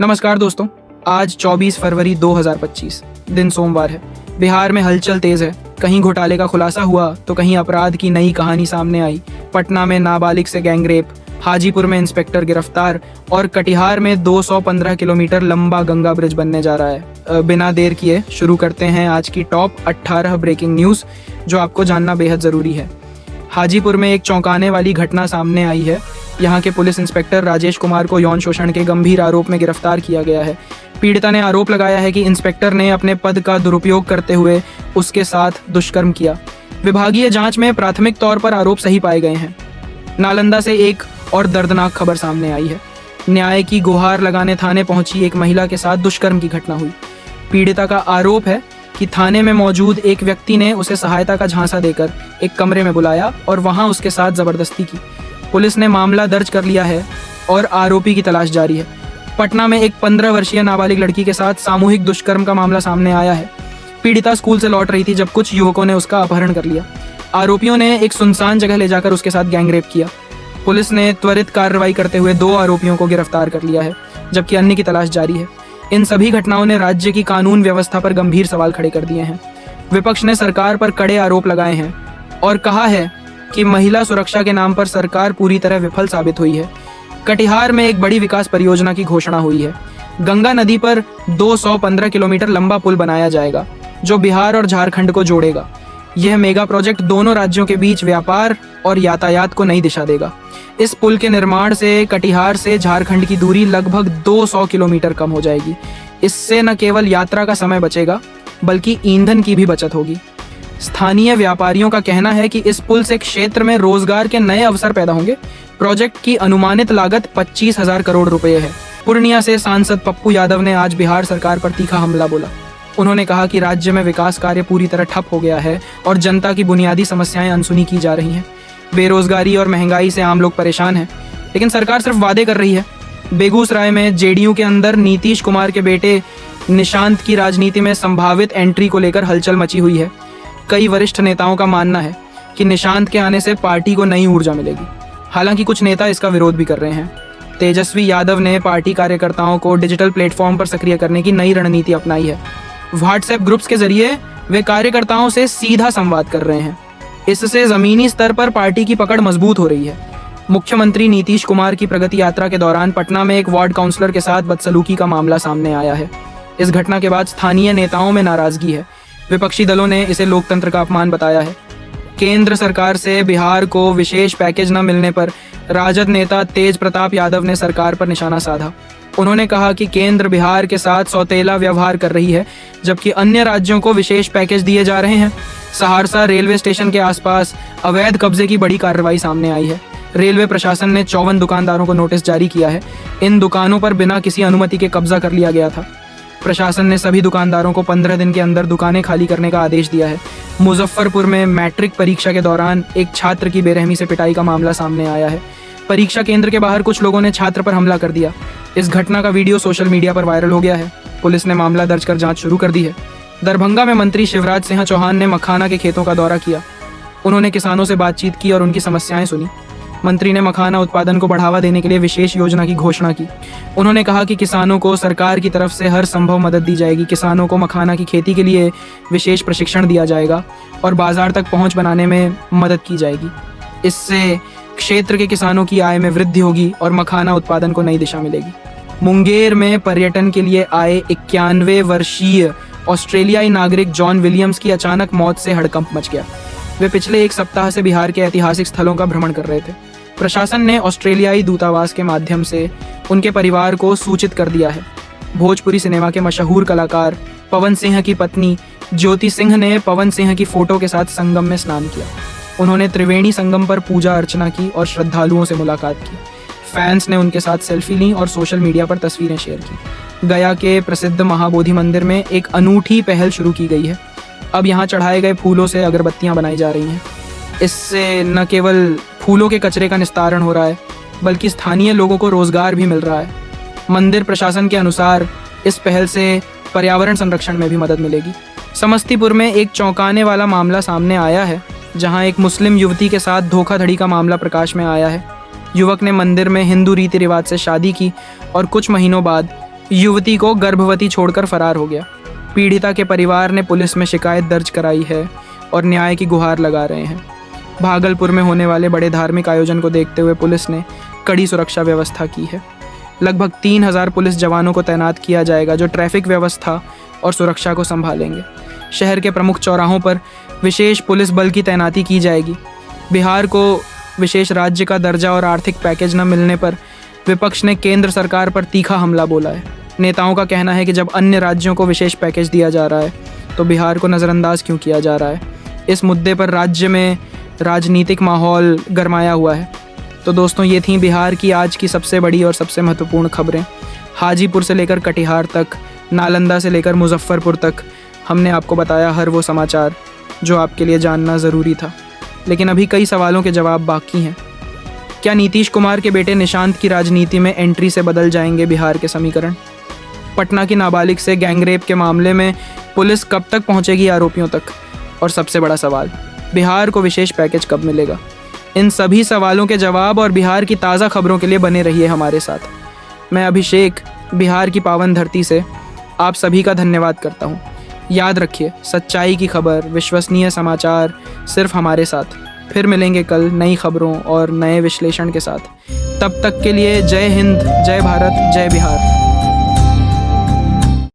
नमस्कार दोस्तों, आज 24 फरवरी 2025 दिन सोमवार है। बिहार में हलचल तेज है। कहीं घोटाले का खुलासा हुआ तो कहीं अपराध की नई कहानी सामने आई। पटना में नाबालिग से गैंगरेप, हाजीपुर में इंस्पेक्टर गिरफ्तार और कटिहार में 215 किलोमीटर लंबा गंगा ब्रिज बनने जा रहा है। बिना देर किए शुरू करते हैं आज की टॉप 18 ब्रेकिंग न्यूज़ जो आपको जानना बेहद ज़रूरी है। हाजीपुर में एक चौंकाने वाली घटना सामने आई है। यहाँ के पुलिस इंस्पेक्टर राजेश कुमार को यौन शोषण के गंभीर आरोप में गिरफ्तार किया गया है। पीड़िता ने आरोप लगाया है कि इंस्पेक्टर ने अपने पद का दुरुपयोग करते हुए उसके साथ दुष्कर्म किया। विभागीय जांच में प्राथमिक तौर पर आरोप सही पाए गए हैं। नालंदा से एक और दर्दनाक खबर सामने आई है। न्याय की गुहार लगाने थाने पहुंची एक महिला के साथ दुष्कर्म की घटना हुई। पीड़िता का आरोप है कि थाने में मौजूद एक व्यक्ति ने उसे सहायता का झांसा देकर एक कमरे में बुलाया और वहां उसके साथ जबरदस्ती की। पुलिस ने मामला दर्ज कर लिया है और आरोपी की तलाश जारी है। पटना में एक 15 वर्षीय नाबालिग लड़की के साथ सामूहिक दुष्कर्म का मामला सामने आया है। पीड़िता स्कूल से लौट रही थी जब कुछ युवकों ने उसका अपहरण कर लिया। आरोपियों ने एक सुनसान जगह ले जाकर उसके साथ गैंगरेप किया। पुलिस ने त्वरित कार्रवाई करते हुए 2 आरोपियों को गिरफ्तार कर लिया है, जबकि अन्य की तलाश जारी है। इन सभी घटनाओं ने राज्य की कानून व्यवस्था पर गंभीर सवाल खड़े कर दिए हैं। विपक्ष ने सरकार पर कड़े आरोप लगाए हैं और कहा है कि महिला सुरक्षा के नाम पर सरकार पूरी तरह विफल साबित हुई है। कटिहार में एक बड़ी विकास परियोजना की घोषणा हुई है। गंगा नदी पर 215 किलोमीटर लंबा पुल बनाया जाएगा जो बिहार और झारखंड को जोड़ेगा। यह मेगा प्रोजेक्ट दोनों राज्यों के बीच व्यापार और यातायात को नई दिशा देगा। इस पुल के निर्माण से कटिहार से झारखंड की दूरी लगभग 200 किलोमीटर कम हो जाएगी। इससे न केवल यात्रा का समय बचेगा बल्कि ईंधन की भी बचत होगी। स्थानीय व्यापारियों का कहना है कि इस पुल से क्षेत्र में रोजगार के नए अवसर पैदा होंगे। प्रोजेक्ट की अनुमानित लागत 25,000 करोड़ रुपए है। पूर्णिया से सांसद पप्पू यादव ने आज बिहार सरकार पर तीखा हमला बोला। उन्होंने कहा कि राज्य में विकास कार्य पूरी तरह ठप हो गया है और जनता की बुनियादी समस्याएं अनसुनी की जा रही हैं। बेरोजगारी और महंगाई से आम लोग परेशान हैं, लेकिन सरकार सिर्फ वादे कर रही है। बेगूसराय में जेडीयू के अंदर नीतीश कुमार के बेटे निशांत की राजनीति में संभावित एंट्री को लेकर हलचल मची हुई है। कई वरिष्ठ नेताओं का मानना है कि निशांत के आने से पार्टी को नई ऊर्जा मिलेगी। हालांकि कुछ नेता इसका विरोध भी कर रहे हैं। तेजस्वी यादव ने पार्टी कार्यकर्ताओं को डिजिटल प्लेटफॉर्म पर सक्रिय करने की नई रणनीति अपनाई है। व्हाट्सएप ग्रुप्स के जरिए वे कार्यकर्ताओं से सीधा संवाद कर रहे हैं। इससे जमीनी स्तर पर पार्टी की पकड़ मजबूत हो रही है। मुख्यमंत्री नीतीश कुमार की प्रगति यात्रा के दौरान पटना में एक वार्ड काउंसलर के साथ बदसलूकी का मामला सामने आया है। इस घटना के बाद स्थानीय नेताओं में नाराजगी है। विपक्षी दलों ने इसे लोकतंत्र का अपमान बताया है। केंद्र सरकार से बिहार को विशेष पैकेज न मिलने पर राजद नेता तेज प्रताप यादव ने सरकार पर निशाना साधा। उन्होंने कहा कि केंद्र बिहार के साथ सौतेला व्यवहार कर रही है जबकि अन्य राज्यों को विशेष पैकेज दिए जा रहे हैं। सहारसा रेलवे स्टेशन के आसपास अवैध कब्जे की बड़ी कार्रवाई सामने आई है। रेलवे प्रशासन ने 54 दुकानदारों को नोटिस जारी किया है। इन दुकानों पर बिना किसी अनुमति के कब्जा कर लिया गया था। प्रशासन ने सभी दुकानदारों को 15 दिन के अंदर दुकानें खाली करने का आदेश दिया है। मुजफ्फरपुर में मैट्रिक परीक्षा के दौरान एक छात्र की बेरहमी से पिटाई का मामला सामने आया है। परीक्षा केंद्र के बाहर कुछ लोगों ने छात्र पर हमला कर दिया। इस घटना का वीडियो सोशल मीडिया पर वायरल हो गया है। पुलिस ने मामला दर्ज कर जांच शुरू कर दी है। दरभंगा में मंत्री शिवराज सिंह चौहान ने मखाना के खेतों का दौरा किया। उन्होंने किसानों से बातचीत की और उनकी समस्याएं सुनी। मंत्री ने मखाना उत्पादन को बढ़ावा देने के लिए विशेष योजना की घोषणा की। उन्होंने कहा कि किसानों को सरकार की तरफ से हर संभव मदद दी जाएगी। किसानों को मखाना की खेती के लिए विशेष प्रशिक्षण दिया जाएगा और बाजार तक पहुंच बनाने में मदद की जाएगी। इससे क्षेत्र के किसानों की आय में वृद्धि होगी और मखाना उत्पादन को नई दिशा मिलेगी। मुंगेर में पर्यटन के लिए आए 91 वर्षीय ऑस्ट्रेलियाई नागरिक जॉन विलियम्स की अचानक मौत से हड़कंप मच गया। वे पिछले एक सप्ताह से बिहार के ऐतिहासिक स्थलों का भ्रमण कर रहे थे। प्रशासन ने ऑस्ट्रेलियाई दूतावास के माध्यम से उनके परिवार को सूचित कर दिया है। भोजपुरी सिनेमा के मशहूर कलाकार पवन सिंह की पत्नी ज्योति सिंह ने पवन सिंह की फोटो के साथ संगम में स्नान किया। उन्होंने त्रिवेणी संगम पर पूजा अर्चना की और श्रद्धालुओं से मुलाकात की। फैंस ने उनके साथ सेल्फी ली और सोशल मीडिया पर तस्वीरें शेयर की। गया के प्रसिद्ध महाबोधि मंदिर में एक अनूठी पहल शुरू की गई है। अब यहाँ चढ़ाए गए फूलों से अगरबत्तियाँ बनाई जा रही हैं। इससे न केवल फूलों के कचरे का निस्तारण हो रहा है बल्कि स्थानीय लोगों को रोजगार भी मिल रहा है। मंदिर प्रशासन के अनुसार इस पहल से पर्यावरण संरक्षण में भी मदद मिलेगी। समस्तीपुर में एक चौंकाने वाला मामला सामने आया है जहां एक मुस्लिम युवती के साथ धोखाधड़ी का मामला प्रकाश में आया है। युवक ने मंदिर में हिंदू रीति रिवाज से शादी की और कुछ महीनों बाद युवती को गर्भवती छोड़कर फरार हो गया। पीड़िता के परिवार ने पुलिस में शिकायत दर्ज कराई है और न्याय की गुहार लगा रहे हैं। भागलपुर में होने वाले बड़े धार्मिक आयोजन को देखते हुए पुलिस ने कड़ी सुरक्षा व्यवस्था की है। लगभग 3000 पुलिस जवानों को तैनात किया जाएगा जो ट्रैफिक व्यवस्था और सुरक्षा को संभालेंगे। शहर के प्रमुख चौराहों पर विशेष पुलिस बल की तैनाती की जाएगी। बिहार को विशेष राज्य का दर्जा और आर्थिक पैकेज न मिलने पर विपक्ष ने केंद्र सरकार पर तीखा हमला बोला है। नेताओं का कहना है कि जब अन्य राज्यों को विशेष पैकेज दिया जा रहा है तो बिहार को नज़रअंदाज क्यों किया जा रहा है। इस मुद्दे पर राज्य में राजनीतिक माहौल गरमाया हुआ है। तो दोस्तों, ये थी बिहार की आज की सबसे बड़ी और सबसे महत्वपूर्ण खबरें। हाजीपुर से लेकर कटिहार तक, नालंदा से लेकर मुजफ्फरपुर तक हमने आपको बताया हर वो समाचार जो आपके लिए जानना ज़रूरी था। लेकिन अभी कई सवालों के जवाब बाकी हैं। क्या नीतीश कुमार के बेटे निशांत की राजनीति में एंट्री से बदल जाएंगे बिहार के समीकरण? पटना की नाबालिग से गैंगरेप के मामले में पुलिस कब तक पहुंचेगी आरोपियों तक? और सबसे बड़ा सवाल, बिहार को विशेष पैकेज कब मिलेगा? इन सभी सवालों के जवाब और बिहार की ताज़ा खबरों के लिए बने रहिए हमारे साथ। मैं अभिषेक बिहार की पावन धरती से आप सभी का धन्यवाद करता हूँ। याद रखिए, सच्चाई की खबर, विश्वसनीय समाचार सिर्फ हमारे साथ। फिर मिलेंगे कल नई खबरों और नए विश्लेषण के साथ। तब तक के लिए जय हिंद, जय भारत, जय बिहार।